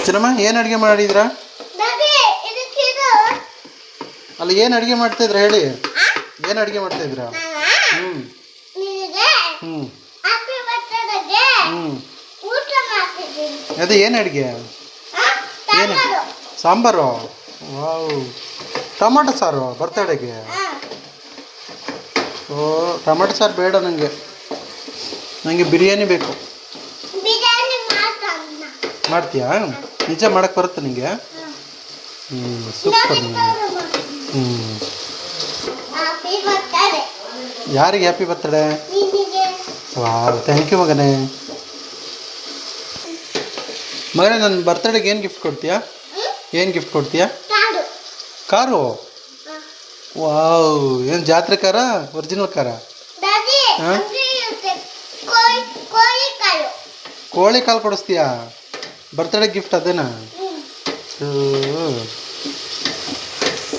ಚಿನ್ನಮ್ಮ ಏನು ಅಡುಗೆ ಮಾಡಿದ್ರಾ? ಅಲ್ಲ ಏನು ಅಡುಗೆ ಮಾಡ್ತಾಯಿದ್ರ ಹೇಳಿ, ಏನು ಅಡುಗೆ ಮಾಡ್ತಾಯಿದ್ರ? ಹ್ಞೂ ಹ್ಞೂ ಹ್ಞೂ ಅದೇ ಏನು ಅಡುಗೆ? ಏನು ಸಾಂಬಾರು? ವಾವ್, ಟೊಮಾಟೊ ಸಾರು ಬರ್ತಡೆಗೆ? ಓ ಟೊಮಾಟೊ ಸಾರು ಬೇಡ ನನಗೆ ಬಿರಿಯಾನಿ ಬೇಕು. ಮಾಡ್ತೀಯಾ? ನಿಜ ಮಾಡಕ್ಕೆ ಬರುತ್ತೆ ನಿನಗೆ? ಸೂಪರ್. ಯಾರಿಗೆ happy birthday? Wow, thank you ಮಗನೇ. ಮಗನೇ, ನನ್ನ ಬರ್ತಡೆಗೆ ಏನು ಗಿಫ್ಟ್ ಕೊಡ್ತೀಯಾ? ಏನು ಗಿಫ್ಟ್ ಕೊಡ್ತೀಯಾ? ಕಾರು? ವಾವ್, ಏನು ಜಾತ್ರೆ ಕಾರ? ಒರಿಜಿನಲ್ ಕಾರ? ಹಾಂ, ಕೋಳಿ ಕಾಲು ಕೊಡಿಸ್ತೀಯಾ? Birthday gift ಅದೇನಾ?